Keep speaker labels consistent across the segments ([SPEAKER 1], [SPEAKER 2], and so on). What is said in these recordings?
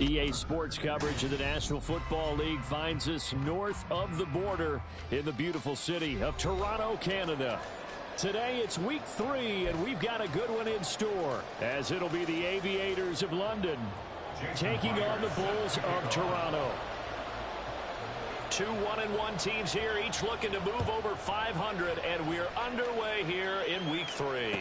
[SPEAKER 1] EA Sports coverage of the National Football League finds us north of the border in the beautiful city of Toronto, Canada. Today it's week 3, and we've got a good one in store, as it'll be the Aviators of London taking on the Bulls of Toronto. Two 1-1 teams here, each looking to move over 500, and we're underway here in week 3.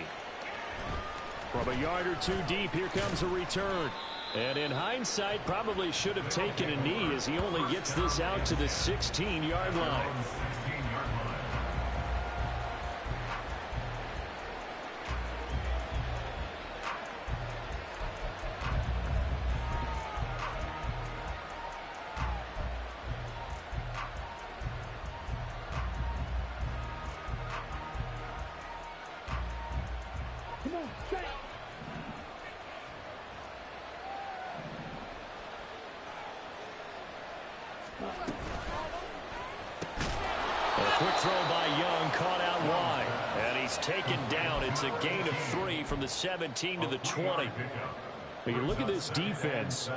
[SPEAKER 1] From a yard or two deep, here comes a return. And in hindsight, probably should have taken a knee as he only gets this out to the 16-yard line. Quick throw by Young, caught out wide. And he's taken down. It's a gain of 3 from the 17 to the 20. But you look at this defense.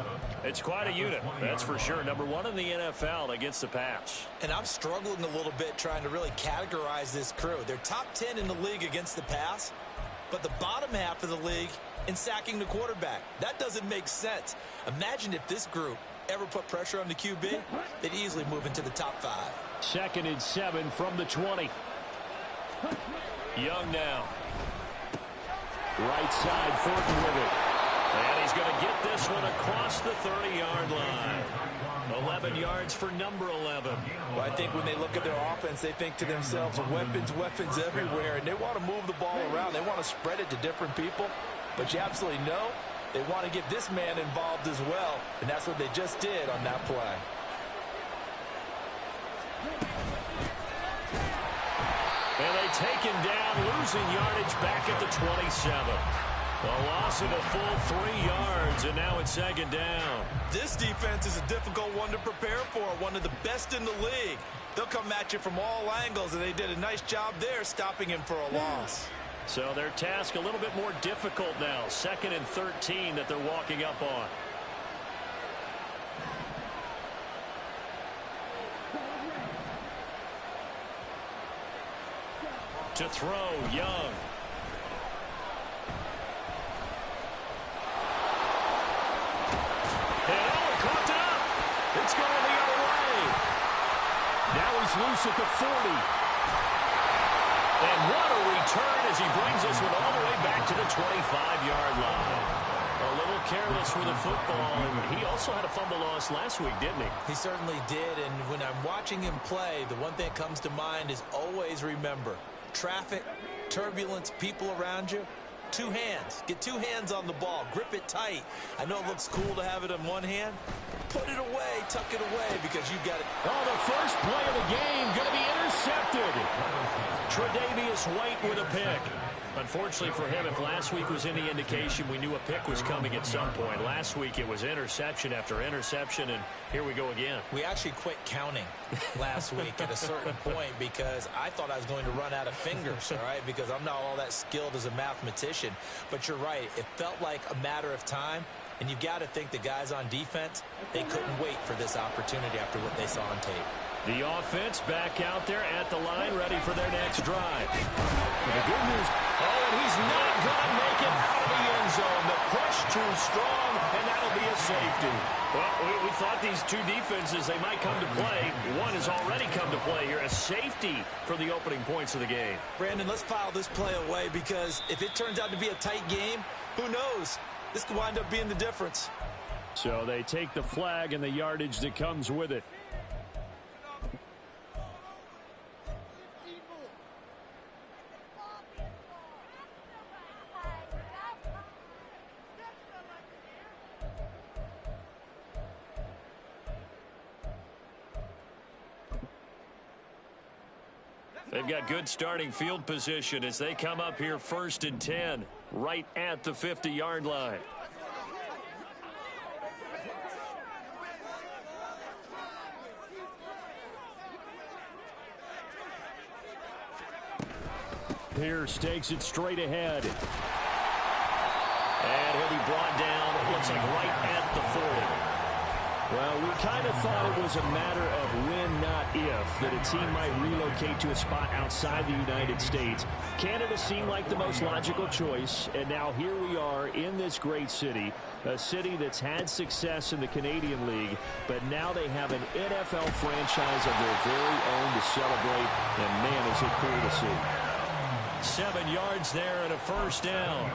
[SPEAKER 1] It's quite a unit, that's for sure. Number 1 in the NFL against the pass.
[SPEAKER 2] And I'm struggling a little bit trying to really categorize this crew. They're top 10 in the league against the pass, but the bottom half of the league in sacking the quarterback. That doesn't make sense. Imagine if this group ever put pressure on the QB, they'd easily move into the top 5.
[SPEAKER 1] 2nd and 7 from the 20. Young now. Right side, Thornton with it. And he's going to get this one across the 30-yard line. 11 yards for number 11.
[SPEAKER 2] Well, I think when they look at their offense, they think to themselves, weapons everywhere, and they want to move the ball around. They want to spread it to different people, but you absolutely know they want to get this man involved as well, and that's what they just did on that play.
[SPEAKER 1] And they take him down, losing yardage back at the 27. A loss of a full 3 yards, and now it's 2nd down.
[SPEAKER 2] This defense is a difficult one to prepare for, one of the best in the league. They'll come at you from all angles, and they did a nice job there stopping him for a loss.
[SPEAKER 1] So their task a little bit more difficult now. 2nd and 13 that they're walking up on. To throw, Young. And caught it up. It's going the other way. Now he's loose at the 40. And what a return as he brings this one all the way back to the 25-yard line. A little careless with the football, and he also had a fumble loss last week, didn't he?
[SPEAKER 2] He certainly did, and when I'm watching him play, the one thing that comes to mind is always remember, traffic, turbulence, people around you, 2 hands. Get 2 hands on the ball. Grip it tight. I know it looks cool to have it in one hand. Put it away, tuck it away, because you got it.
[SPEAKER 1] Oh, the first play of the game going to be intercepted. Tre'Davious White with a pick. Unfortunately for him, if last week was any indication, we knew a pick was coming at some point. Last week it was interception after interception, and here we go again.
[SPEAKER 2] We actually quit counting last week at a certain point because I thought I was going to run out of fingers, all right, because I'm not all that skilled as a mathematician. But you're right. It felt like a matter of time, and you've got to think the guys on defense, they couldn't wait for this opportunity after what they saw on tape.
[SPEAKER 1] The offense back out there at the line, ready for their next drive. And the good news, and he's not going to make it out of the end zone. The push too strong, and that'll be a safety. Well, we thought these two defenses, they might come to play. One has already come to play here, a safety for the opening points of the game.
[SPEAKER 2] Brandon, let's file this play away because if it turns out to be a tight game, who knows? This could wind up being the difference.
[SPEAKER 1] So they take the flag and the yardage that comes with it. They've got good starting field position as they come up here 1st and 10, right at the 50-yard line. Pierce takes it straight ahead. And he'll be brought down, it looks like right at the 40. Well, we kind of thought it was a matter of when, not if, that a team might relocate to a spot outside the United States. Canada seemed like the most logical choice, and now here we are in this great city, a city that's had success in the Canadian League, but now they have an NFL franchise of their very own to celebrate, and man, is it cool to see.
[SPEAKER 3] 7 yards there and a first down.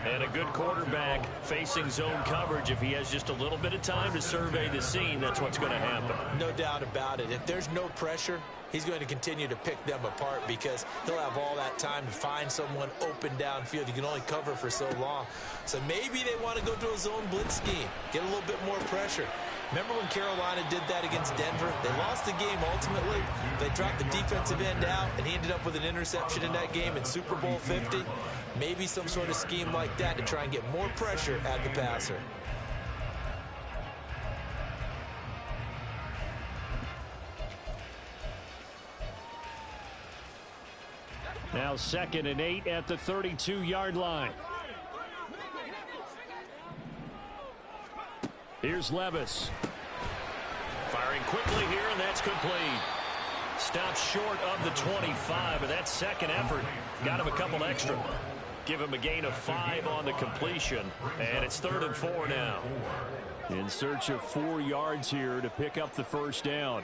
[SPEAKER 3] And a good quarterback facing zone coverage. If he has just a little bit of time to survey the scene, that's what's going to happen.
[SPEAKER 2] No doubt about it. If there's no pressure, he's going to continue to pick them apart because he'll have all that time to find someone open downfield. You can only cover for so long. So maybe they want to go to a zone blitz scheme, get a little bit more pressure. Remember when Carolina did that against Denver? They lost the game ultimately. They dropped the defensive end out, and he ended up with an interception in that game in Super Bowl 50. Maybe some sort of scheme like that to try and get more pressure at the passer.
[SPEAKER 1] Now 2nd and 8 at the 32-yard line. Here's Levis.
[SPEAKER 3] Firing quickly here, and that's complete. Stops short of the 25, but that second effort got him a couple extra. Give him a gain of 5 on the completion, and it's 3rd and 4 now.
[SPEAKER 1] In search of 4 yards here to pick up the first down.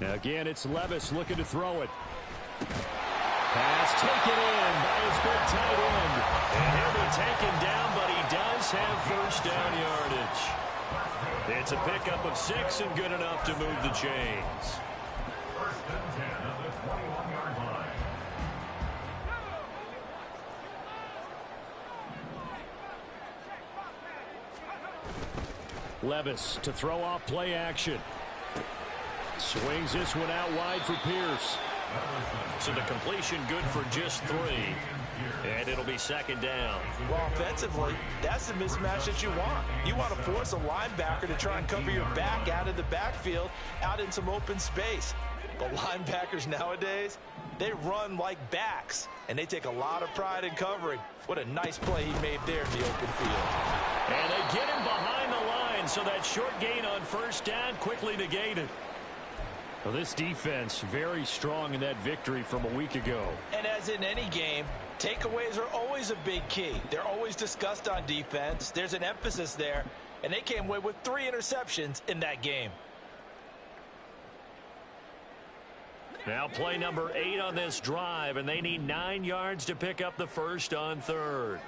[SPEAKER 1] Now again, it's Levis looking to throw it. Pass taken in by his big tight end.
[SPEAKER 3] And he'll be taken down, but he does have first down yardage. It's a pickup of 6 and good enough to move the chains.
[SPEAKER 1] Levis to throw off play action. Swings this one out wide for Pierce.
[SPEAKER 3] So the completion good for just 3. And it'll be 2nd down.
[SPEAKER 2] Well, offensively, that's the mismatch that you want. You want to force a linebacker to try and cover your back out of the backfield, out in some open space. But linebackers nowadays, they run like backs, and they take a lot of pride in covering. What a nice play he made there in the open field.
[SPEAKER 3] And they get him behind the line, so that short gain on first down quickly negated.
[SPEAKER 1] Well, this defense very strong in that victory from a week ago.
[SPEAKER 2] And as in any game, takeaways are always a big key. They're always discussed on defense. There's an emphasis there, and they came away with 3 interceptions in that game.
[SPEAKER 3] Now play number 8 on this drive, and they need 9 yards to pick up the first on 3rd.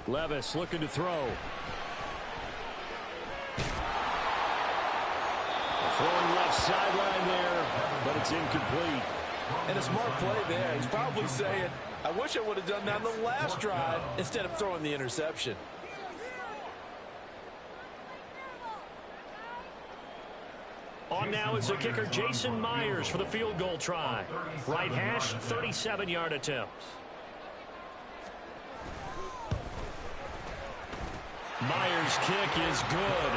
[SPEAKER 1] Levis looking to throw. Throwing left sideline there, but it's incomplete.
[SPEAKER 2] And a smart play there. He's probably saying, I wish I would have done that on the last drive instead of throwing the interception.
[SPEAKER 3] On now is the kicker Jason Myers for the field goal try. Right hash, 37-yard attempt. Myers' kick is good.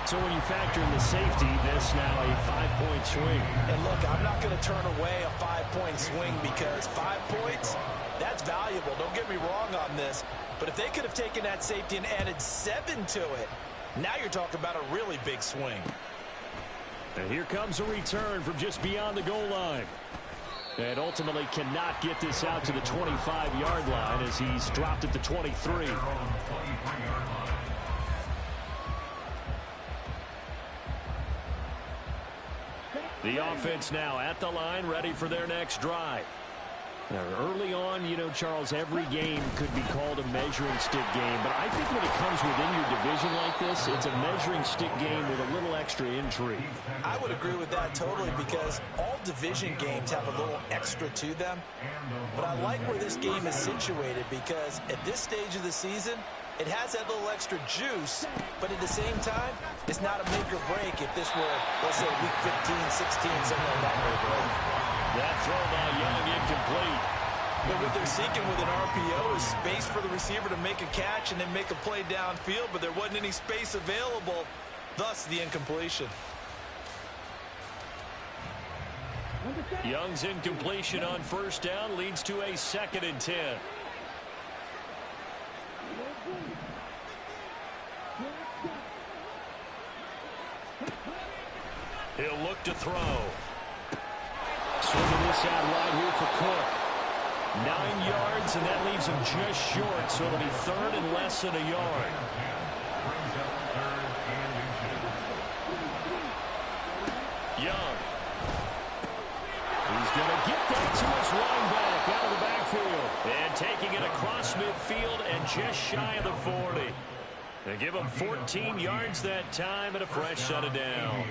[SPEAKER 1] So when you factor in the safety, this now a 5-point swing.
[SPEAKER 2] And look, I'm not going to turn away a 5-point swing because 5 points, that's valuable. Don't get me wrong on this. But if they could have taken that safety and added 7 to it, now you're talking about a really big swing.
[SPEAKER 1] And here comes a return from just beyond the goal line. And ultimately cannot get this out to the 25-yard line as he's dropped at the 23. The offense now at the line, ready for their next drive. Now, early on, you know, Charles, every game could be called a measuring stick game. But I think when it comes within your division like this, it's a measuring stick game with a little extra intrigue.
[SPEAKER 2] I would agree with that totally because all division games have a little extra to them. But I like where this game is situated because at this stage of the season, it has that little extra juice, but at the same time, it's not a make or break if this were, let's say, week 15, 16, something like that.
[SPEAKER 3] That throw by Young incomplete.
[SPEAKER 2] But what they're seeking with an RPO is space for the receiver to make a catch and then make a play downfield, but there wasn't any space available, thus the incompletion.
[SPEAKER 1] Young's incompletion on first down leads to a 2nd and 10. He'll look to throw. Swinging this out wide here for Cook. 9 yards, and that leaves him just short, so it'll be 3rd and less than a yard. Young. He's going to get that to his running back out of the backfield. And taking it across midfield and just shy of the 40. They give him 14 yards that time and a fresh set of downs.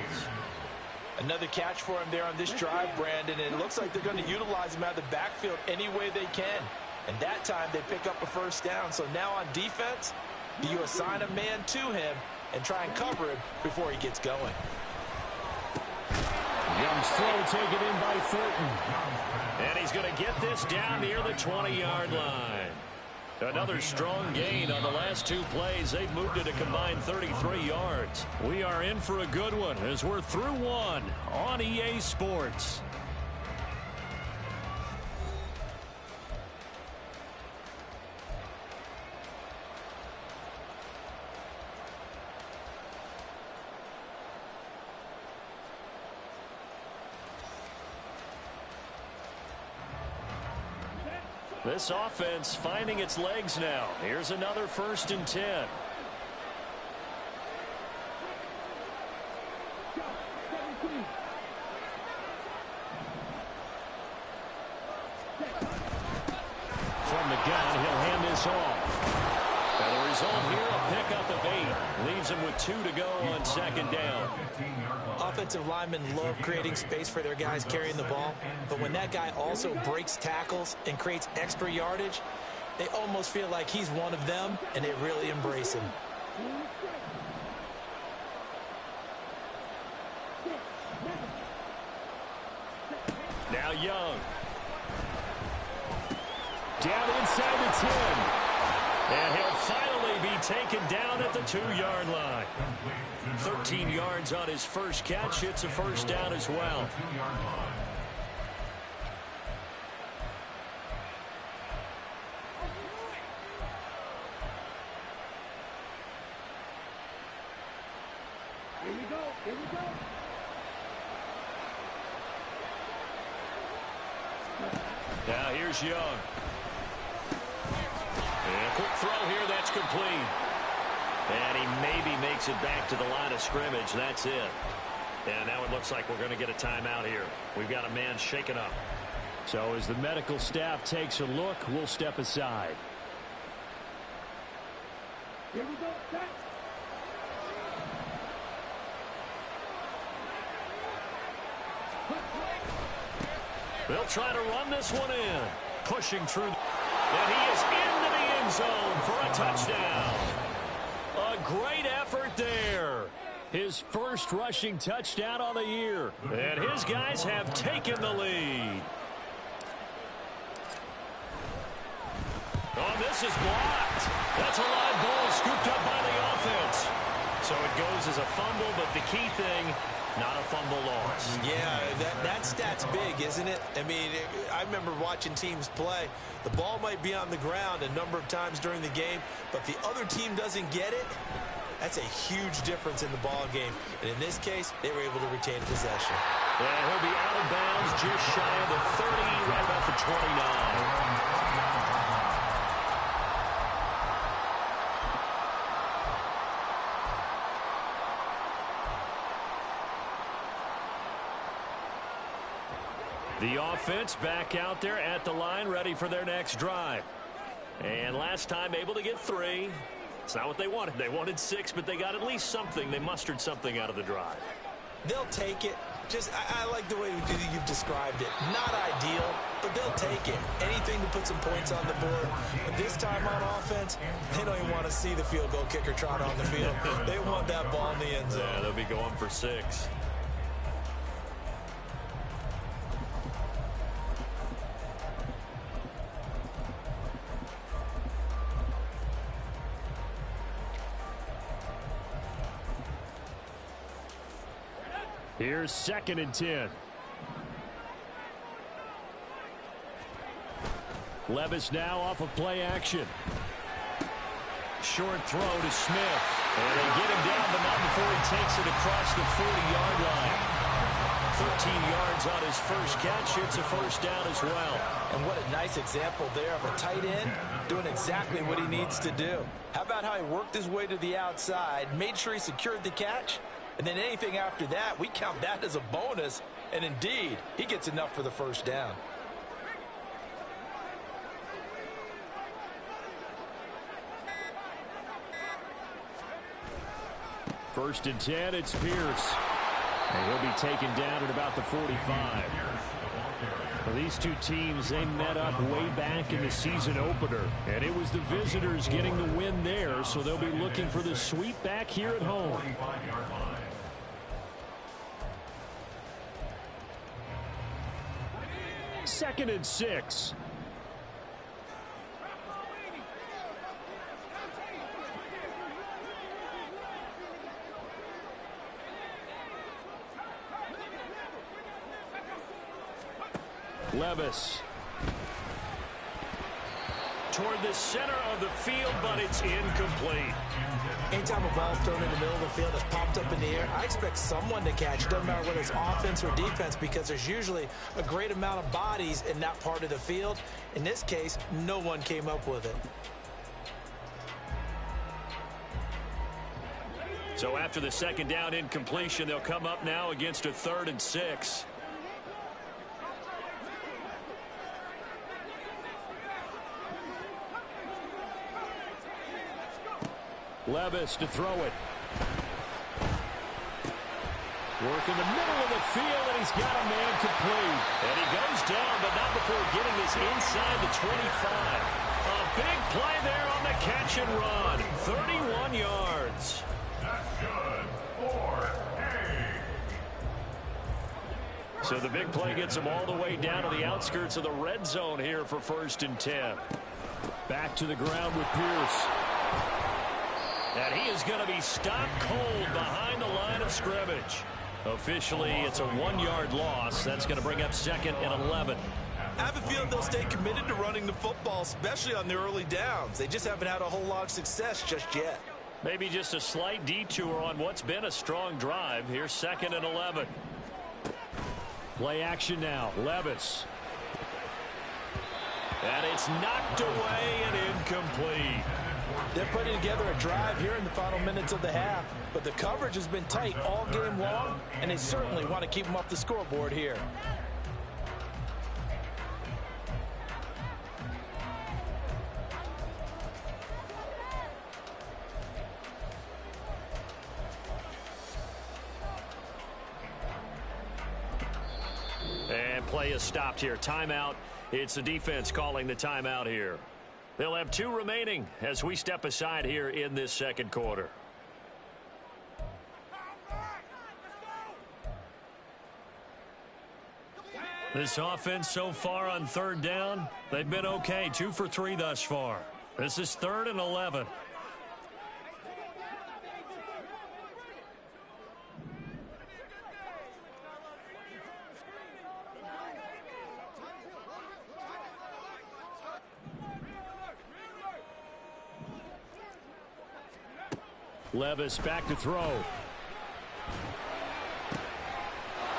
[SPEAKER 2] Another catch for him there on this drive, Brandon, and it looks like they're going to utilize him out of the backfield any way they can. And that time they pick up a first down. So now on defense, do you assign a man to him and try and cover him before he gets going?
[SPEAKER 1] Young's throw taken in by Thornton. And he's going to get this down near the 20-yard line. Another strong gain on the last 2 plays. They've moved it a combined 33 yards. We are in for a good one as we're through 1 on EA Sports. This offense finding its legs now. Here's another 1st and 10. From the gun, he'll hand this off. And the result here, a pickup of 8. Leaves him with 2 to go on 2nd down.
[SPEAKER 2] Offensive linemen love creating space for their guys carrying the ball, but when that guy also breaks tackles and creates extra yardage, they almost feel like he's one of them, and they really embrace him.
[SPEAKER 1] Now Young. Down inside the 10. And he'll finally be taken down at the 2-yard line. 13 yards on his first catch. It's a first down as well.
[SPEAKER 4] Here we go. Here we go.
[SPEAKER 1] Now here's Young. And a quick throw here, that's complete. And he maybe makes it back to the line of scrimmage. That's it. And now it looks like we're going to get a timeout here. We've got a man shaken up. So as the medical staff takes a look, we'll step aside.
[SPEAKER 4] Here we go. Set.
[SPEAKER 1] They'll try to run this one in. Pushing through. And he is into the end zone for a touchdown. A great effort there. His first rushing touchdown on the year. And his guys have taken the lead. Oh, this is blocked. That's a live ball scooped up by the offense. So it goes as a fumble, but the key thing, not a fumble loss.
[SPEAKER 2] Yeah, that stat's big, isn't it? I mean, I remember watching teams play. The ball might be on the ground a number of times during the game, but the other team doesn't get it. That's a huge difference in the ball game. And in this case, they were able to retain possession.
[SPEAKER 1] And he'll be out of bounds just shy of the 30, right about the 29. The offense back out there at the line, ready for their next drive. And last time able to get 3. It's not what they wanted. They wanted 6, but they got at least something. They mustered something out of the drive.
[SPEAKER 2] They'll take it. Just, I like the way you've described it. Not ideal, but they'll take it. Anything to put some points on the board. But this time on offense, they don't even want to see the field goal kicker trot on the field. They want that ball in the end zone.
[SPEAKER 1] Yeah, they'll be going for 6. Here's 2nd and 10. Levis now off of play action. Short throw to Smith. And they get him down, but not before he takes it across the 40-yard line. 13 yards on his first catch. It's a first down as well.
[SPEAKER 2] And what a nice example there of a tight end doing exactly what he needs to do. How about how he worked his way to the outside, made sure he secured the catch, and then anything after that, we count that as a bonus. And indeed, he gets enough for the first down.
[SPEAKER 1] First and 10, it's Pierce. And he'll be taken down at about the 45. Well, these two teams, they met up way back in the season opener. And it was the visitors getting the win there, so they'll be looking for the sweep back here at home. Second and 6. Levis. Toward the center of the field, but it's incomplete.
[SPEAKER 2] Anytime a ball's thrown in the middle of the field that's popped up in the air, I expect someone to catch it. Doesn't matter whether it's offense or defense, because there's usually a great amount of bodies in that part of the field. In this case, no one came up with it.
[SPEAKER 1] So after the second down incompletion, they'll come up now against a 3rd and 6. Levis to throw it. Work in the middle of the field, and he's got a man complete. And he goes down, but not before getting this inside the 25. A big play there on the catch and run. 31 yards.
[SPEAKER 5] That's good for
[SPEAKER 1] So the big play gets him all the way down to the outskirts of the red zone here for 1st and 10. Back to the ground with Pierce. And he is going to be stopped cold behind the line of scrimmage. Officially, it's a 1-yard loss. That's going to bring up 2nd and 11.
[SPEAKER 2] I have a feeling they'll stay committed to running the football, especially on the early downs. They just haven't had a whole lot of success just yet.
[SPEAKER 1] Maybe just a slight detour on what's been a strong drive. Here's 2nd and 11. Play action now. Levis. And it's knocked away and incomplete.
[SPEAKER 2] They're putting together a drive here in the final minutes of the half, but the coverage has been tight all game long, and they certainly want to keep them off the scoreboard here.
[SPEAKER 1] And play is stopped here. Timeout. It's the defense calling the timeout here. They'll have 2 remaining as we step aside here in this second quarter. This offense so far on 3rd down, they've been okay. 2 for 3 thus far. This is 3rd and 11. Levis back to throw.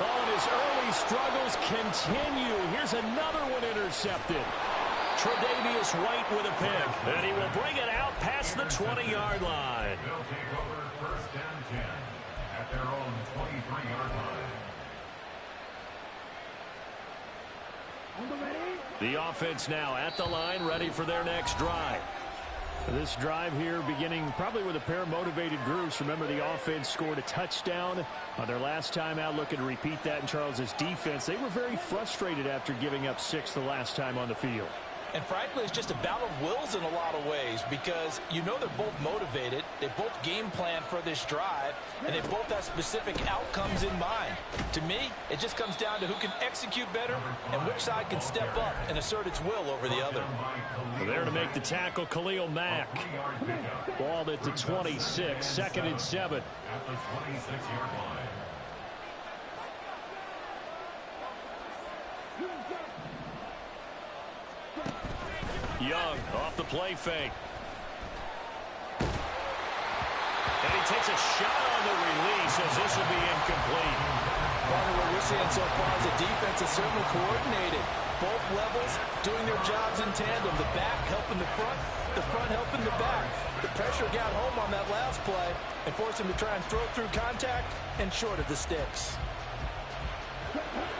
[SPEAKER 1] Oh, and his early struggles continue. Here's another one intercepted. Tre'Davious White with a pick. And he will bring it out past the 20-yard line.
[SPEAKER 5] They'll take over 1st and 10 at their own 23-yard line.
[SPEAKER 1] The offense now at the line, ready for their next drive. This drive here beginning probably with a pair of motivated groups. Remember, the offense scored a touchdown on their last time out, looking to repeat that in Charles's defense. They were very frustrated after giving up 6 the last time on the field.
[SPEAKER 2] And frankly, it's just a battle of wills in a lot of ways, because you know they're both motivated, they both game plan for this drive, and they both have specific outcomes in mind. To me, it just comes down to who can execute better and which side can step up and assert its will over the other.
[SPEAKER 1] There to make the tackle, Khalil Mack. Ball at the 26, 2nd and 7.
[SPEAKER 5] At the 26-yard line.
[SPEAKER 3] Young off the play fake. And he takes a shot on the release as this will be incomplete.
[SPEAKER 2] Partner, what we're seeing so far is the defense is certainly coordinated. Both levels doing their jobs in tandem. The back helping the front helping the back. The pressure got home on that last play and forced him to try and throw through contact and short of the sticks.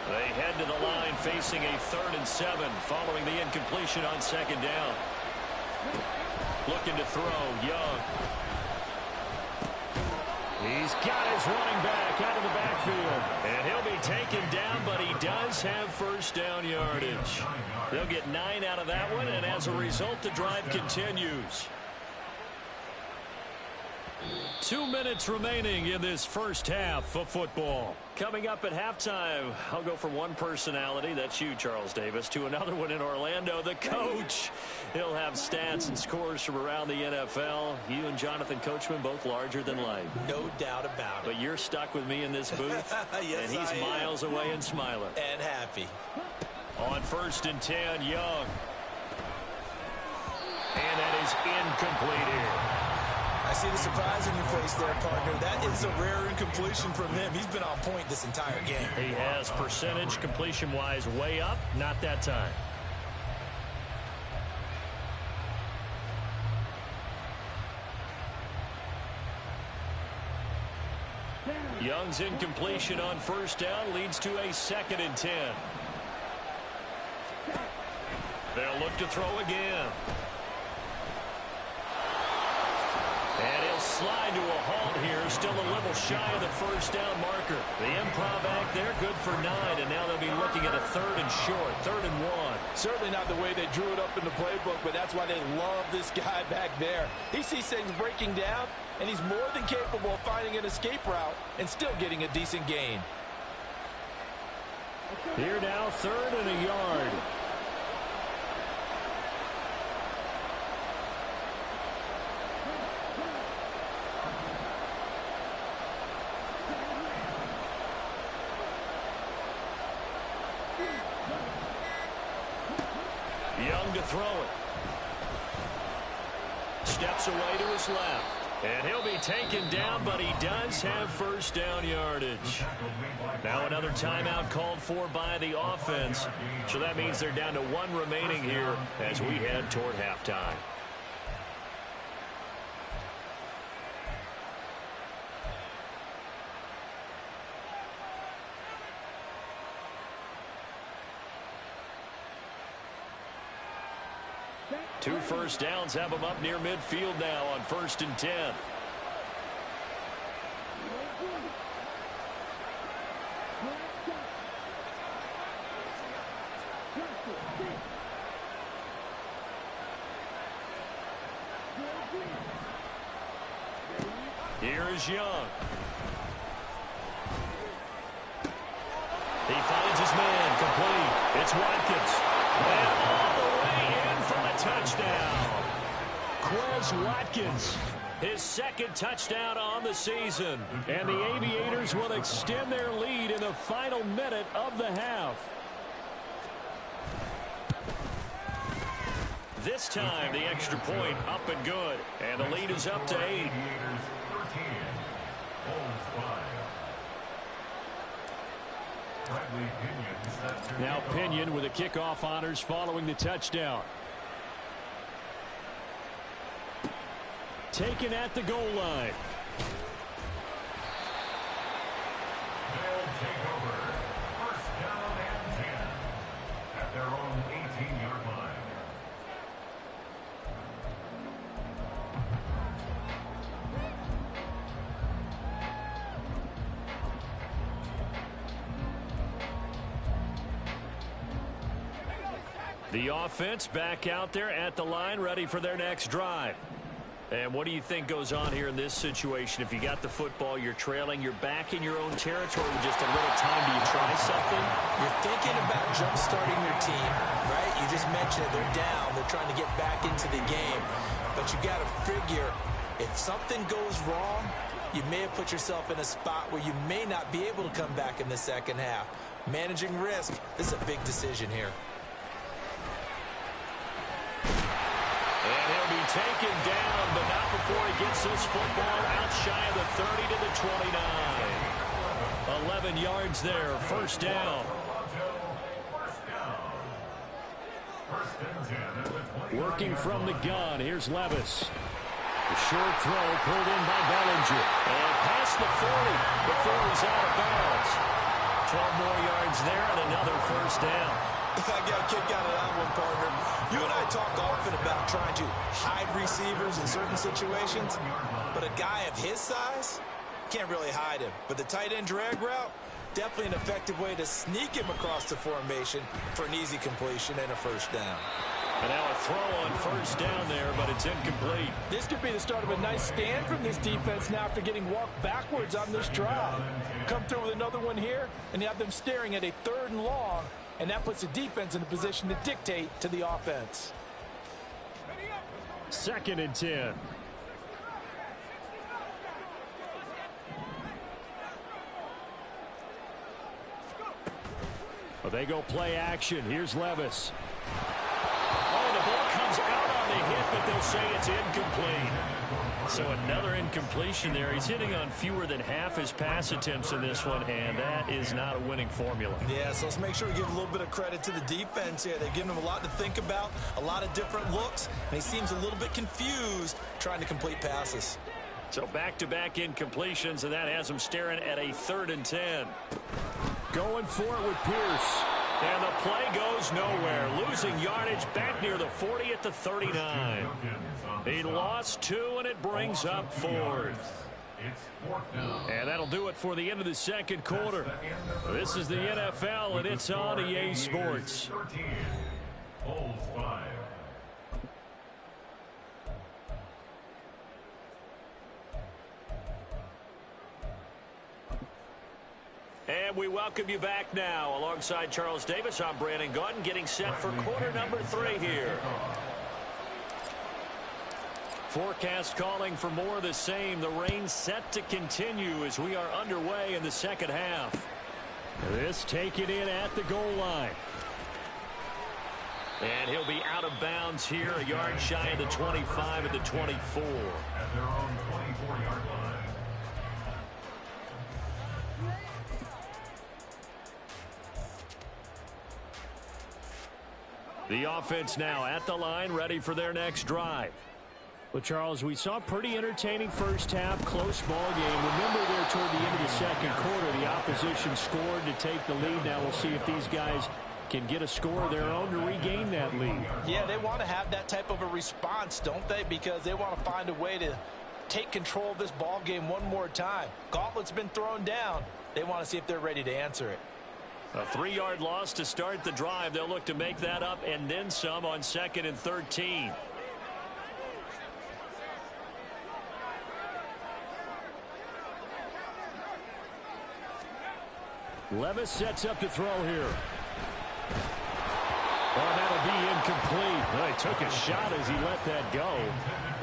[SPEAKER 3] They head to the line facing a 3rd and 7 following the incompletion on 2nd down. Looking to throw, Young. He's got his running back out of the backfield. And he'll be taken down, but he does have 1st down yardage. They'll get 9 out of that one, and as a result, the drive continues. 2 minutes remaining in this first half of football. Coming up at halftime, I'll go from one personality, that's you, Charles Davis, to another one in Orlando, the coach. He'll have stats and scores from around the NFL. You and Jonathan Coachman both larger than life.
[SPEAKER 2] No doubt about it.
[SPEAKER 3] But you're stuck with me in this booth,
[SPEAKER 2] yes,
[SPEAKER 3] and he's miles away and smiling.
[SPEAKER 2] And happy.
[SPEAKER 3] On 1st and 10, Young. And that is incomplete here.
[SPEAKER 2] I see the surprise in your face there, partner. That is a rare incompletion from him. He's been on point this entire game.
[SPEAKER 3] He has percentage completion-wise way up, not that time. Young's incompletion on 1st down leads to a 2nd and 10. They'll look to throw again. And he'll slide to a halt here, still a little shy of the 1st down marker. The improv act there, good for 9, and now they'll be looking at a 3rd and short, 3rd and 1.
[SPEAKER 2] Certainly not the way they drew it up in the playbook, but that's why they love this guy back there. He sees things breaking down, and he's more than capable of finding an escape route and still getting a decent gain.
[SPEAKER 3] Here now, 3rd and a yard. Young to throw it. Steps away to his left. And he'll be taken down, but he does have 1st down yardage. Now another timeout called for by the offense. So that means they're down to 1 remaining here as we head toward halftime. Two 1st downs have them up near midfield now on 1st and 10. Here is Young. He finds his man complete. It's Watkins. And all the way in for the touchdown. Quez Watkins, his 2nd touchdown on the season. And the Aviators will extend their lead in the final minute of the half. This time, the extra point up and good. And the lead is up to 8. Now Pinion with the kickoff honors following the touchdown. Taken at the goal line.
[SPEAKER 5] They'll take over 1st down and 10 at their own 18-yard line.
[SPEAKER 3] The offense back out there at the line, ready for their next drive. And what do you think goes on here in this situation? If you got the football, you're trailing, you're back in your own territory with just a little time. Do you try something?
[SPEAKER 2] You're thinking about jump-starting your team, right? You just mentioned it. They're down. They're trying to get back into the game. But you got to figure, if something goes wrong, you may have put yourself in a spot where you may not be able to come back in the 2nd half. Managing risk, this is a big decision here.
[SPEAKER 1] taken down, but not before he gets this football out shy of the 30 to the 29. 11 yards there, first down. Working from the gun, here's Levis. The short throw pulled in by Bellinger. And past the 40 before he's out of bounds. 12 more yards there and another first down.
[SPEAKER 2] I got a kick out of that one, partner. You and I talk often about trying to hide receivers in certain situations, but a guy of his size can't really hide him. But the tight end drag route, definitely an effective way to sneak him across the formation for an easy completion and a first down.
[SPEAKER 1] And now a throw on first down there, but it's incomplete.
[SPEAKER 6] This could be the start of a nice stand from this defense now after getting walked backwards on this drive. Come through with another one here, and you have them staring at a 3rd and long, and that puts the defense in a position to dictate to the offense.
[SPEAKER 1] 2nd and 10. Well, they go play action. Here's Levis. Oh, the ball comes out on the hit, but they'll say it's incomplete. So another incompletion there. He's hitting on fewer than half his pass attempts in this one, and that is not a winning formula.
[SPEAKER 2] Yeah, so let's make sure we give a little bit of credit to the defense here. They've given him a lot to think about, a lot of different looks, and he seems a little bit confused trying to complete passes.
[SPEAKER 1] So back-to-back incompletions, and that has him staring at a 3rd and 10. Going for it with Pierce. And the play goes nowhere. Losing yardage back near the 40 at the 39. He lost 2, and it brings up 4th. And that'll do it for the end of the 2nd quarter. This is the NFL, and it's on EA Sports. And we welcome you back now. Alongside Charles Davis, I'm Brandon Gaudin, getting set for quarter number 3 here. Forecast calling for more of the same. The rain set to continue as we are underway in the 2nd half. This taken in at the goal line. And he'll be out of bounds here, a yard shy of the 25 at the 24.
[SPEAKER 5] At their own 24-yard line.
[SPEAKER 1] The offense now at the line, ready for their next drive. Well, Charles, we saw a pretty entertaining first half, close ball game. Remember there toward the end of the 2nd quarter, the opposition scored to take the lead. Now we'll see if these guys can get a score of their own to regain that lead.
[SPEAKER 6] Yeah, they want to have that type of a response, don't they? Because they want to find a way to take control of this ball game one more time. Gauntlet's been thrown down. They want to see if they're ready to answer it.
[SPEAKER 1] A 3-yard loss to start the drive. They'll look to make that up and then some on 2nd and 13. Levis sets up to throw here. Oh, that'll be incomplete. Well, he took a shot as he let that go.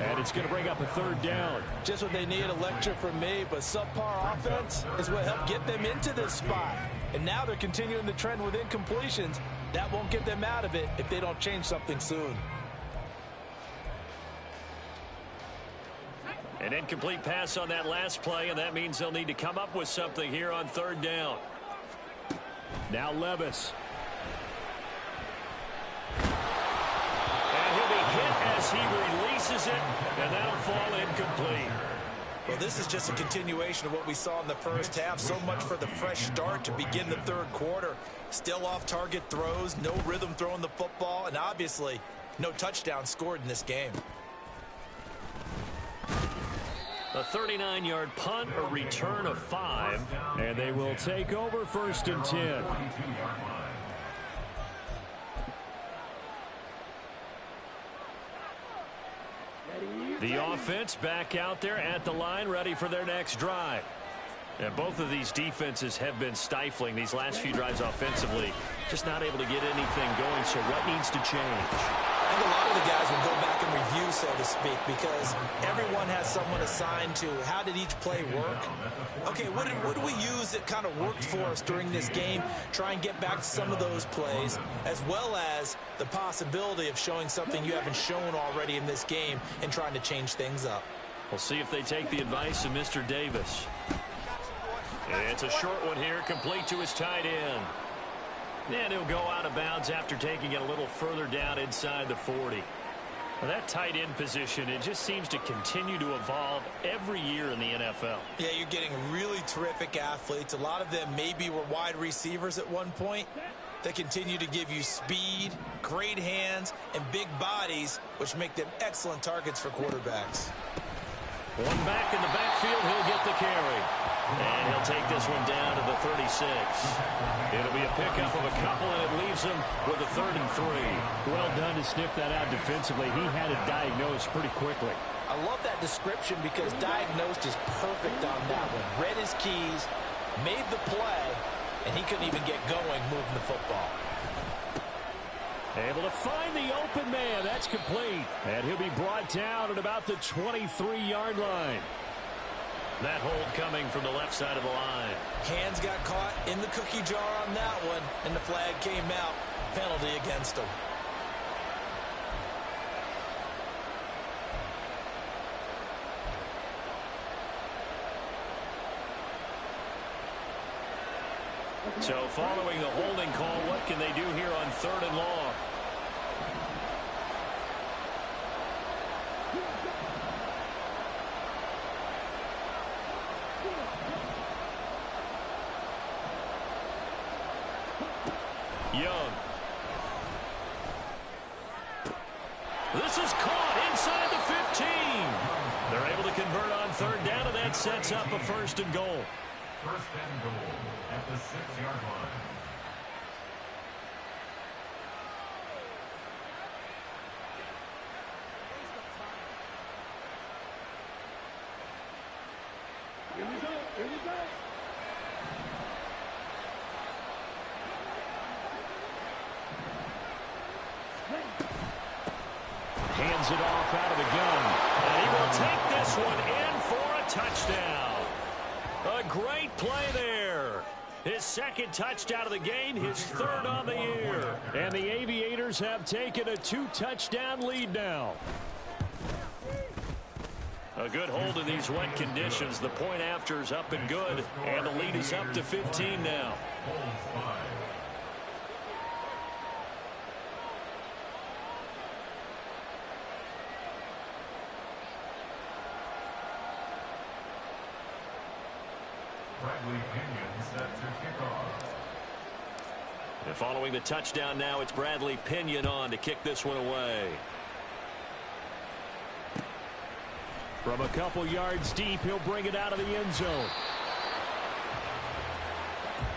[SPEAKER 1] And it's going to bring up a 3rd down.
[SPEAKER 6] Just what they need, a lecture from me, but subpar offense is what helped get them into this spot. And now they're continuing the trend with incompletions. That won't get them out of it if they don't change something soon.
[SPEAKER 1] An incomplete pass on that last play, and that means they'll need to come up with something here on 3rd down. Now Levis. And he'll be hit as he releases it, and that'll fall incomplete.
[SPEAKER 2] Well, this is just a continuation of what we saw in the first half. So much for the fresh start to begin the 3rd quarter. Still off-target throws, no rhythm throwing the football, and obviously no touchdown scored in this game.
[SPEAKER 1] A 39-yard punt, a return of 5, and they will take over 1st and 10. The offense back out there at the line, ready for their next drive. And both of these defenses have been stifling these last few drives offensively. Just not able to get anything going, so what needs to change?
[SPEAKER 2] I think a lot of the guys will go back and review, so to speak, because everyone has someone assigned to how did each play work. Okay, what did we use that kind of worked for us during this game? Try and get back to some of those plays, as well as the possibility of showing something you haven't shown already in this game and trying to change things up.
[SPEAKER 3] We'll see if they take the advice of Mr. Davis. It's a short one here, complete to his tight end. And he'll go out of bounds after taking it a little further down inside the 40. Well, that tight end position, it just seems to continue to evolve every year in the NFL.
[SPEAKER 2] Yeah, you're getting really terrific athletes. A lot of them maybe were wide receivers at one point. They continue to give you speed, great hands, and big bodies, which make them excellent targets for quarterbacks.
[SPEAKER 3] One back in the backfield, he'll get the carry. And he'll take this one down to the 36. It'll be a pickup of a couple, and it leaves him with a 3rd and 3.
[SPEAKER 1] Well done to sniff that out defensively. He had it diagnosed pretty quickly.
[SPEAKER 6] I love that description because diagnosed is perfect on that one. Read his keys, made the play, and he couldn't even get going moving the football.
[SPEAKER 1] Able to find the open man. That's complete. And he'll be brought down at about the 23-yard line.
[SPEAKER 3] That hold coming from the left side of the line.
[SPEAKER 2] Hands got caught in the cookie jar on that one, and the flag came out. Penalty against him.
[SPEAKER 3] So following the holding call, what can they do here on 3rd and long? Young. This is caught inside the 15. They're able to convert on 3rd down, and that sets up a 1st and goal.
[SPEAKER 5] 1st and goal at the 6-yard line.
[SPEAKER 4] Here we go. Here we go.
[SPEAKER 1] Hands it off out of the gun.
[SPEAKER 3] And he will take this one in for a touchdown. A great play there. His 2nd touchdown of the game, his 3rd on the year.
[SPEAKER 1] And the Aviators have taken a 2-touchdown lead now.
[SPEAKER 3] A good hold in these wet conditions. The point after is up and good. And the lead is up to 15 now. And following the touchdown now, it's Bradley Pinion on to kick this one away.
[SPEAKER 1] From a couple yards deep, he'll bring it out of the end zone.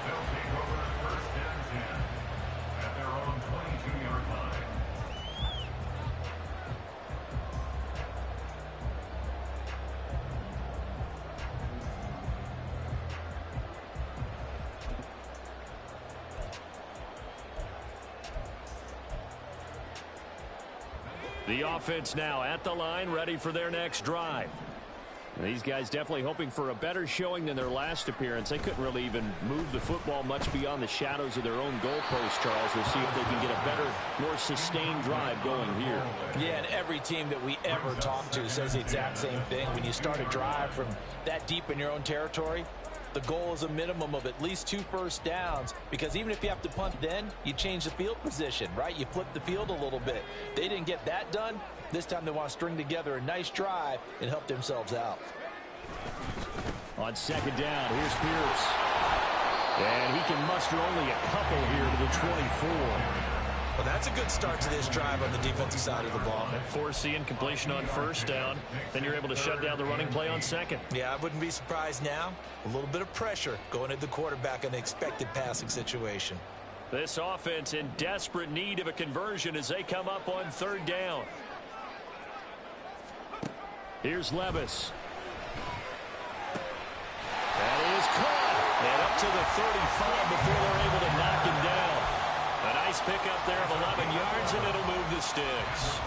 [SPEAKER 5] They'll take over 1st and 10 at their own 22-yard line.
[SPEAKER 1] The offense now at the line, ready for their next drive. And these guys definitely hoping for a better showing than their last appearance. They couldn't really even move the football much beyond the shadows of their own goalpost, Charles. We'll see if they can get a better, more sustained drive going here.
[SPEAKER 6] Yeah, and every team that we ever talk to says the exact same thing. When you start a drive from that deep in your own territory, the goal is a minimum of at least 2 first downs, because even if you have to punt then, you change the field position, right? You flip the field a little bit. They didn't get that done. This time they want to string together a nice drive and help themselves out.
[SPEAKER 1] On 2nd down, here's Pierce. And he can muster only a couple here to the 24.
[SPEAKER 2] Well, that's a good start to this drive on the defensive side of the ball.
[SPEAKER 3] Forcing completion on 1st down. Then you're able to shut down the running play on 2nd.
[SPEAKER 2] Yeah, I wouldn't be surprised now. A little bit of pressure going at the quarterback in an expected passing situation.
[SPEAKER 3] This offense in desperate need of a conversion as they come up on 3rd down.
[SPEAKER 1] Here's Levis.
[SPEAKER 3] That is caught. And up to the 35 before they're able to knock him down. A Nice pickup there of 11 yards, and it'll move the sticks.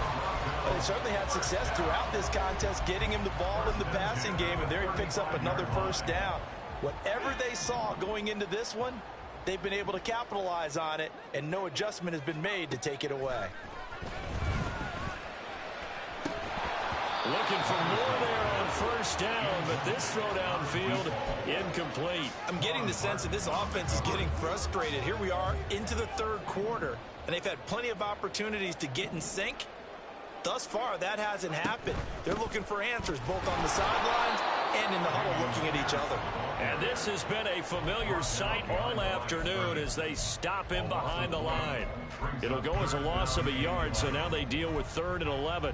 [SPEAKER 6] Well, they certainly had success throughout this contest, getting him the ball in the passing game, and there he picks up another first down. Whatever they saw going into this one, they've been able to capitalize on it, and no adjustment has been made to take it away.
[SPEAKER 3] Looking for more there on first down, but this throw downfield incomplete.
[SPEAKER 6] I'm getting the sense that this offense is getting frustrated. Here we are into the third quarter, and they've had plenty of opportunities to get in sync. Thus far, that hasn't happened. They're looking for answers both on the sidelines and in the huddle looking at each other.
[SPEAKER 3] And this has been a familiar sight all afternoon as they stop him behind the line. It'll go as a loss of a yard, so now they deal with 3rd and 11.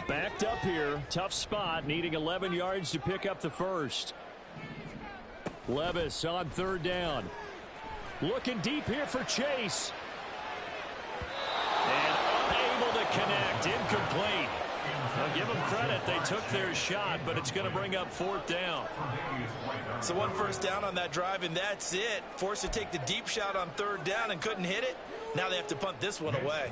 [SPEAKER 1] Backed up here, tough spot, needing 11 yards to pick up the first. Levis on 3rd down. Looking deep here for Chase. And unable to connect, incomplete. I'll give them credit, they took their shot, but it's going to bring up 4th down.
[SPEAKER 6] So 1 first down on that drive, and that's it. Forced to take the deep shot on 3rd down and couldn't hit it. Now they have to punt this one away.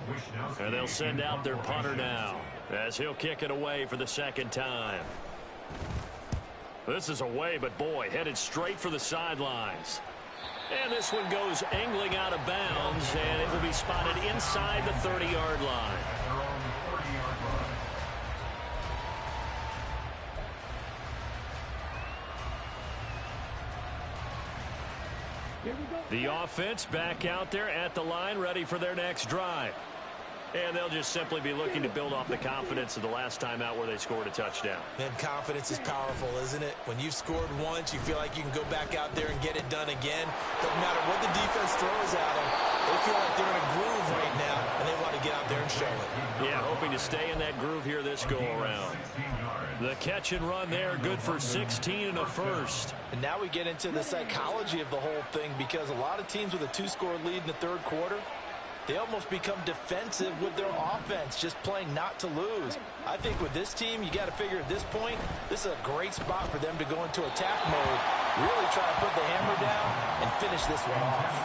[SPEAKER 3] And they'll send out their punter now, as he'll kick it away for the 2nd time. This is away, but boy, headed straight for the sidelines. And this one goes angling out of bounds, and it will be spotted inside the 30-yard line.
[SPEAKER 1] The offense back out there at the line, ready for their next drive.
[SPEAKER 3] And they'll just simply be looking to build off the confidence of the last time out where they scored a touchdown.
[SPEAKER 6] Man, confidence is powerful, isn't it? When you've scored once, you feel like you can go back out there and get it done again. Doesn't matter what the defense throws at them. They feel like they're in a groove right now, and they want to get out there and show it.
[SPEAKER 3] Yeah, hoping to stay in that groove here this go-around.
[SPEAKER 1] The catch and run there, good for 16 and a first.
[SPEAKER 6] And now we get into the psychology of the whole thing, because a lot of teams with a 2-score lead in the third quarter, they almost become defensive with their offense, just playing not to lose. I think with this team, you got to figure at this point, this is a great spot for them to go into attack mode, really try to put the hammer down and finish this one off.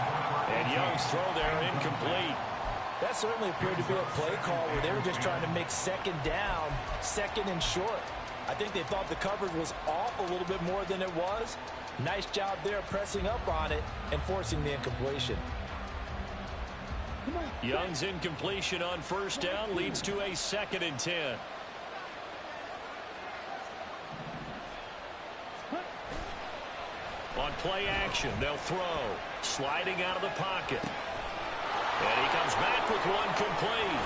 [SPEAKER 3] And Young's throw there incomplete.
[SPEAKER 6] That certainly appeared to be a play call where they were just trying to make 2nd down, 2nd and short. I think they thought the coverage was off a little bit more than it was. Nice job there pressing up on it and forcing the incompletion.
[SPEAKER 1] Young's incompletion on first down leads to a 2nd and 10. On play action, they'll throw. Sliding out of the pocket. And he comes back with one complete.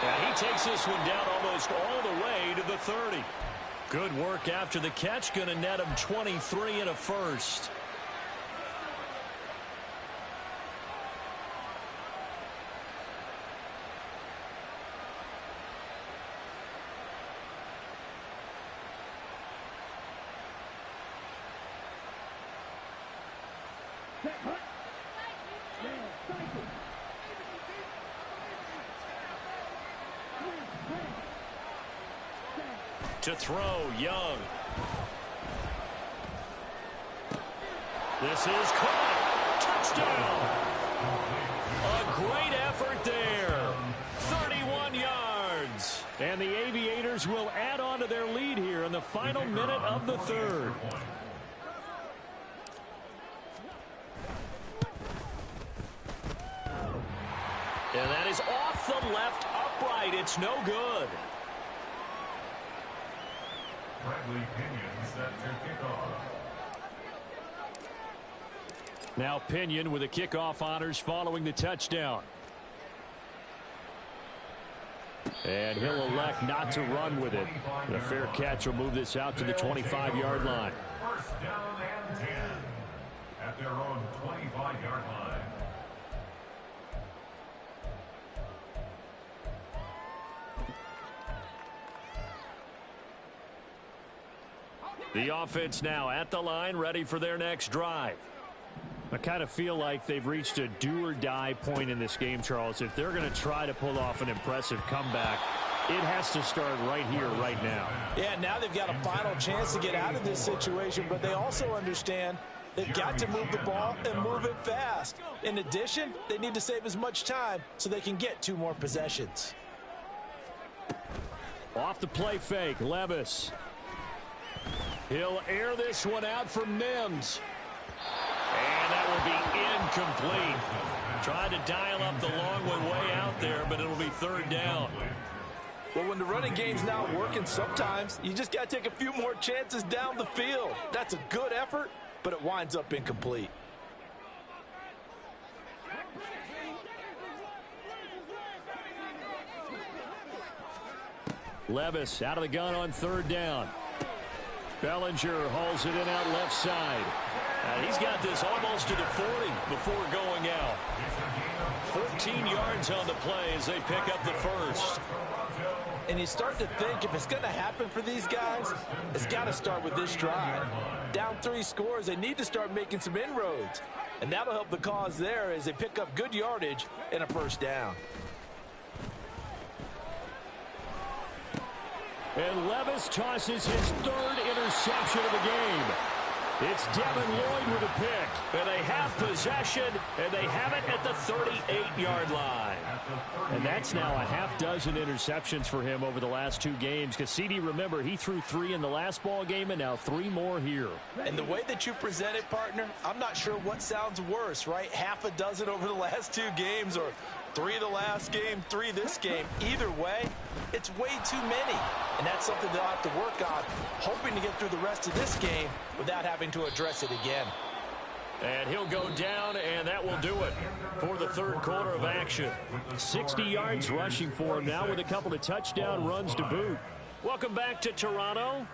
[SPEAKER 1] And he takes this one down almost all the way to the 30. Good work after the catch. Going to net him 23 and a first. To throw, Young. This is caught. Touchdown. A great effort there. 31 yards. And the Aviators will add on to their lead here in the final minute of the third. And that is off the left upright. It's no good. Now Pinion with the kickoff honors following the touchdown. And he'll elect not to run with it. The fair catch will move this out to the 25-yard line.
[SPEAKER 5] First down and 10 at their own 25-yard line.
[SPEAKER 1] The offense now at the line, ready for their next drive. I kind of feel like they've reached a do-or-die point in this game, Charles. If they're going to try to pull off an impressive comeback, it has to start right here, right now.
[SPEAKER 6] Yeah, now they've got a final chance to get out of this situation, but they also understand They've got to move the ball and move it fast. In addition, they need to save as much time so they can get 2 more possessions.
[SPEAKER 1] Off the play fake, Levis. He'll air this one out for Mims. And that will be incomplete. Tried to dial up the long one way out there, but it'll be 3rd down.
[SPEAKER 6] Well, when the running game's not working, sometimes you just got to take a few more chances down the field. That's a good effort, but it winds up incomplete.
[SPEAKER 1] Levis out of the gun on 3rd down. Bellinger hauls it in out left side. He's got this almost to the 40 before going out. 14 yards on the play as they pick up the first.
[SPEAKER 6] And you start to think if it's going to happen for these guys, it's got to start with this drive. Down 3 scores, they need to start making some inroads. And that'll help the cause there as they pick up good yardage and a first down.
[SPEAKER 1] And Levis tosses his 3rd interception of the game. It's Devin Lloyd with a pick. And they have possession, and they have it at the 38-yard line. And that's now a half dozen interceptions for him over the last 2 games. Because CD, remember, he threw 3 in the last ball game and now 3 more here.
[SPEAKER 6] And the way that you present it, partner, I'm not sure what sounds worse, right? Half a dozen over the last 2 games or 3 the last game, 3 this game. Either way, it's way too many. And that's something they'll have to work on, hoping to get through the rest of this game without having to address it again.
[SPEAKER 1] And he'll go down, and that will do it for the 3rd quarter of action. 60 yards rushing for him now with a couple of touchdown runs to boot. Welcome back to Toronto.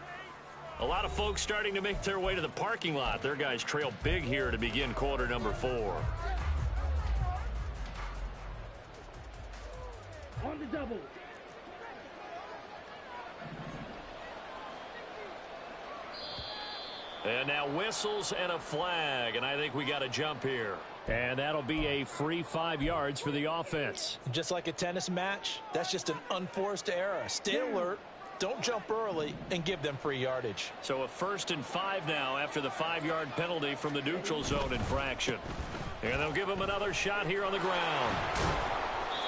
[SPEAKER 1] A lot of folks starting to make their way to the parking lot. Their guys trail big here to begin quarter number 4.
[SPEAKER 4] On the double.
[SPEAKER 1] And now whistles and a flag, and I think we got a jump here. And that'll be a free 5 yards for the offense.
[SPEAKER 6] Just like a tennis match, that's just an unforced error. Stay alert, don't jump early, and give them free yardage.
[SPEAKER 1] So a 1st and 5 now after the 5-yard penalty from the neutral zone infraction. And they'll give him another shot here on the ground.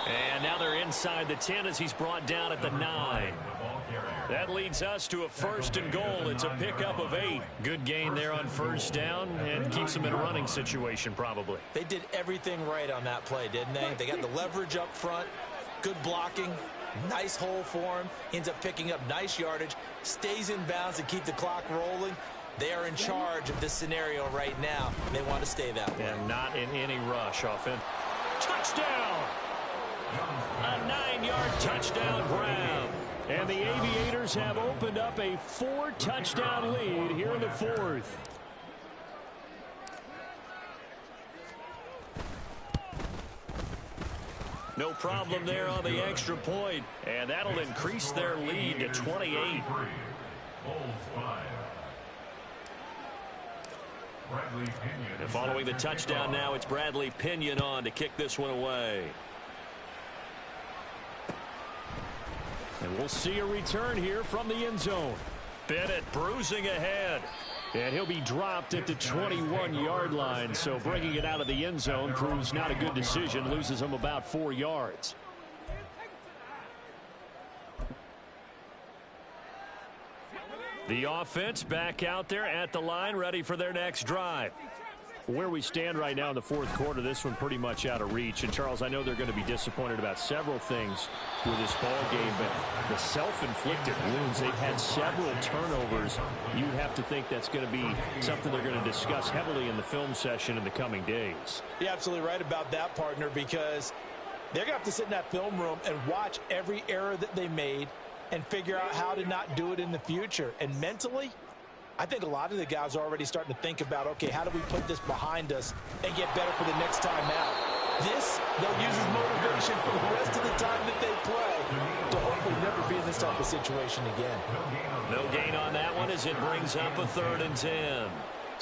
[SPEAKER 1] And now they're inside the 10 as he's brought down at the 9. That leads us to a 1st and goal. It's a pickup of 8. Good gain there on 1st down and keeps them in a running situation probably.
[SPEAKER 2] They did everything right on that play, didn't they? They got the leverage up front, good blocking, nice hole for him. He ends up picking up nice yardage, stays in bounds to keep the clock rolling. They are in charge of this scenario right now. They want to stay that way.
[SPEAKER 1] And not in any rush. Offense. Touchdown! A 9-yard touchdown grab. And the Aviators have opened up a 4-touchdown lead here in the 4th. No problem there on the extra point. And that'll increase their lead to 28. And following the touchdown now, it's Bradley Pinion on to kick this one away. And we'll see a return here from the end zone. Bennett bruising ahead. And he'll be dropped at the 21-yard line. So bringing it out of the end zone proves not a good decision. Loses him about 4 yards. The offense back out there at the line, ready for their next drive. Where we stand right now in the 4th quarter, this one pretty much out of reach. And, Charles, I know they're going to be disappointed about several things with this ball game, but the self-inflicted wounds, they've had several turnovers. You have to think that's going to be something they're going to discuss heavily in the film session in the coming days.
[SPEAKER 6] You're absolutely right about that, partner, because they're going to have to sit in that film room and watch every error that they made and figure out how to not do it in the future. And mentally, I think a lot of the guys are already starting to think about, okay, how do we put this behind us and get better for the next time out? This, they'll use as motivation for the rest of the time that they play to hopefully never be in this type of situation again.
[SPEAKER 1] No gain on that one as it brings up a 3rd and 10.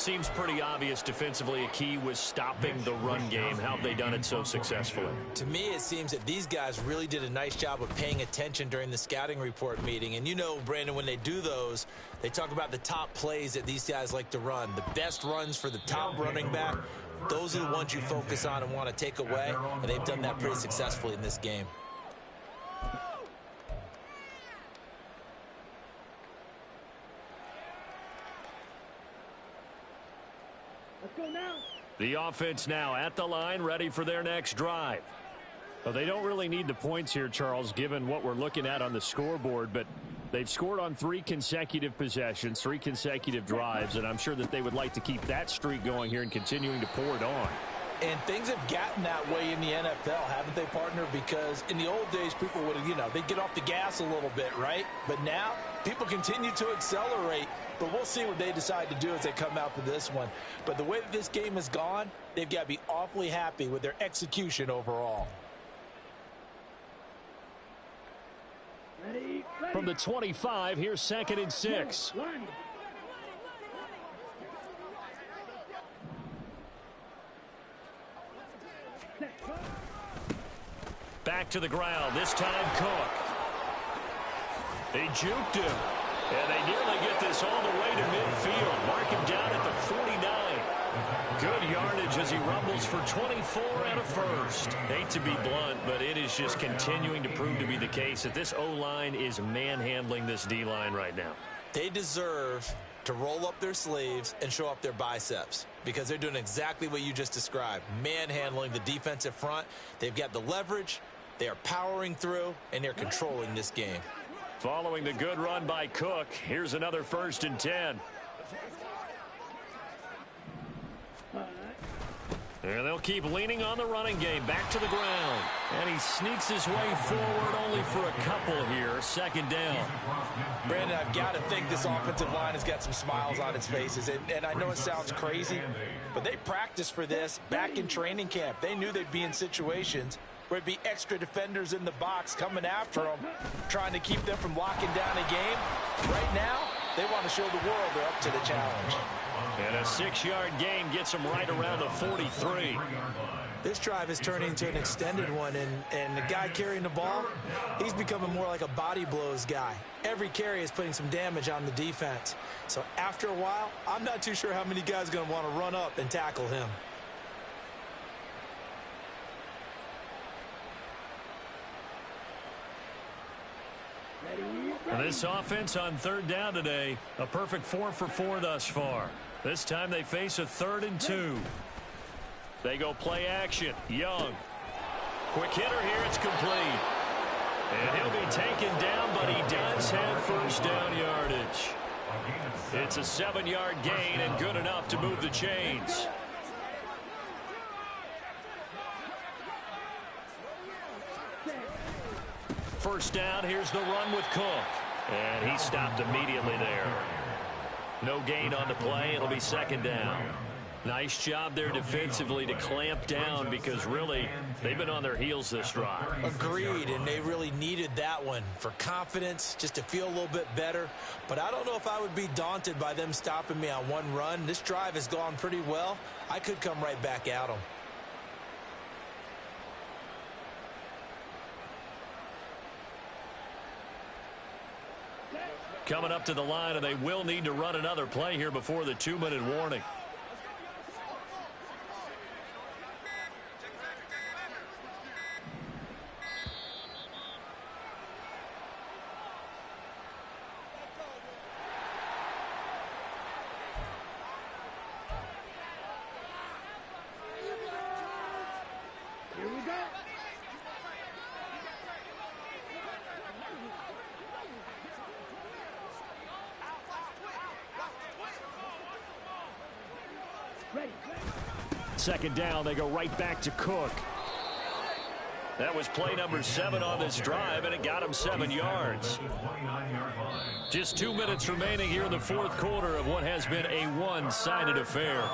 [SPEAKER 3] Seems pretty obvious defensively a key was stopping the run game. How have they done it so successfully?
[SPEAKER 2] To me, it seems that these guys really did a nice job of paying attention during the scouting report meeting. And you know, Brandon, when they do those, they talk about the top plays that these guys like to run. The best runs for the top running back, those are the ones you focus on and want to take away. And they've done that pretty successfully in this game.
[SPEAKER 4] Let's go now.
[SPEAKER 1] The offense now at the line, ready for their next drive. Well, they don't really need the points here, Charles, given what we're looking at on the scoreboard, but they've scored on 3 consecutive possessions, 3 consecutive drives, and I'm sure that they would like to keep that streak going here and continuing to pour it on.
[SPEAKER 6] And things have gotten that way in the NFL, haven't they, partner? Because in the old days, people would have, they'd get off the gas a little bit, right? But now, people continue to accelerate. But we'll see what they decide to do as they come out for this one. But the way that this game has gone, they've got to be awfully happy with their execution overall.
[SPEAKER 4] Ready, ready.
[SPEAKER 1] From the 25, here's 2nd and 6.
[SPEAKER 4] Line.
[SPEAKER 1] Back to the ground, this time Cook. They juked him, and they nearly get this all the way to midfield. Mark him down at the 49. Good yardage as he rumbles for 24 and a first. Hate to be blunt, but it is just continuing to prove to be the case that this O-line is manhandling this D-line right now.
[SPEAKER 2] They deserve to roll up their sleeves and show up their biceps because they're doing exactly what you just described, manhandling the defensive front. They've got the leverage, they are powering through, and they're controlling this game.
[SPEAKER 1] Following the good run by Cook, here's another 1st and 10. And they'll keep leaning on the running game. Back to the ground. And he sneaks his way forward only for a couple here. 2nd down.
[SPEAKER 6] Brandon, I've got to think this offensive line has got some smiles on its faces. And I know it sounds crazy, but they practiced for this back in training camp. They knew they'd be in situations where it'd be extra defenders in the box coming after them, trying to keep them from locking down a game. Right now, they want to show the world they're up to the challenge.
[SPEAKER 1] And a 6-yard gain gets them right around the 43.
[SPEAKER 2] This drive is turning into an extended one, and the guy carrying the ball, he's becoming more like a body blows guy. Every carry is putting some damage on the defense. So after a while, I'm not too sure how many guys are going to want to run up and tackle him.
[SPEAKER 1] And this offense on 3rd down today, a perfect 4 for 4 thus far. This time they face a 3rd and 2. They go play action. Young. Quick hitter here. It's complete. And he'll be taken down, but he does have 1st down yardage. It's a 7-yard gain and good enough to move the chains. First down, here's the run with Cook. And he stopped immediately there. No gain on the play. It'll be 2nd down. Nice job there defensively to clamp down because really they've been on their heels this drive.
[SPEAKER 2] Agreed, and they really needed that one for confidence, just to feel a little bit better. But I don't know if I would be daunted by them stopping me on one run. This drive has gone pretty well. I could come right back at them.
[SPEAKER 1] Coming up to the line, and they will need to run another play here before the 2-minute warning.
[SPEAKER 4] Here we go. Ready.
[SPEAKER 1] 2nd down, they go right back to Cook. That was play number 7 on this drive, and it got him 7 yards. Just 2 minutes remaining here in the 4th quarter of what has been a one-sided affair.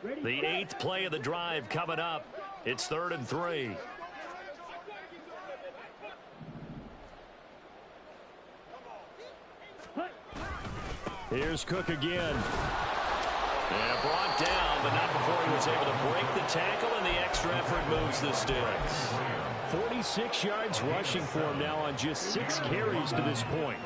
[SPEAKER 1] The 8th play of the drive coming up. It's 3rd and 3. Here's Cook again. And brought down, but not before he was able to break the tackle, and the extra effort moves the sticks. 46 yards rushing for him now on just 6 carries to this point.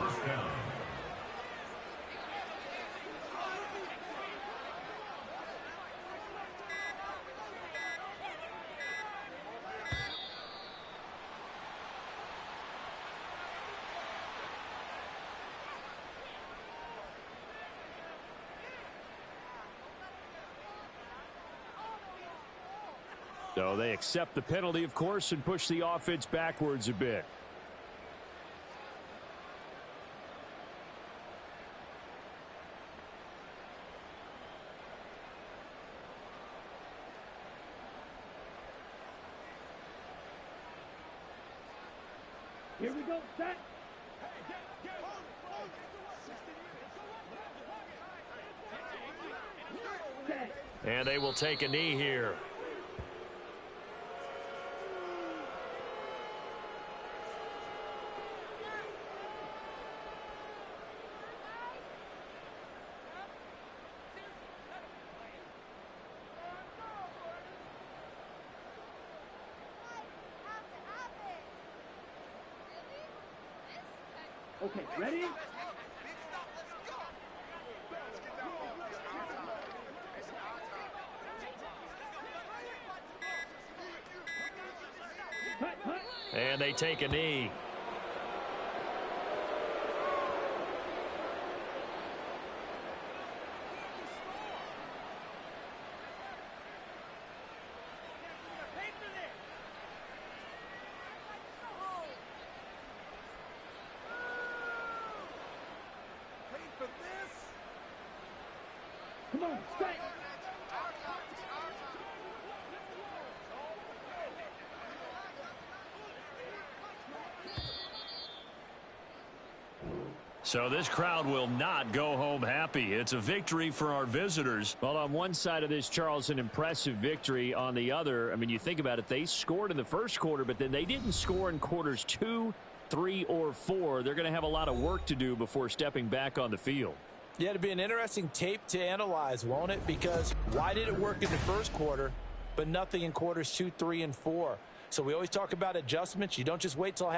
[SPEAKER 1] So they accept the penalty, of course, and push the offense backwards a bit.
[SPEAKER 4] Here we go, set.
[SPEAKER 1] And they will take a knee here.
[SPEAKER 4] Okay, ready?
[SPEAKER 1] And they take a knee.
[SPEAKER 4] Come on, strike.
[SPEAKER 1] So this crowd will not go home happy. It's a victory for our visitors. Well, on one side of this, Charles, an impressive victory. On the other, I mean, you think about it, they scored in the first quarter, but then they didn't score in quarters 2, 3, or 4. They're going to have a lot of work to do before stepping back on the field.
[SPEAKER 6] Yeah, it'll be an interesting tape to analyze, won't it? Because why did it work in the first quarter, but nothing in quarters 2, 3, and 4? So we always talk about adjustments. You don't just wait till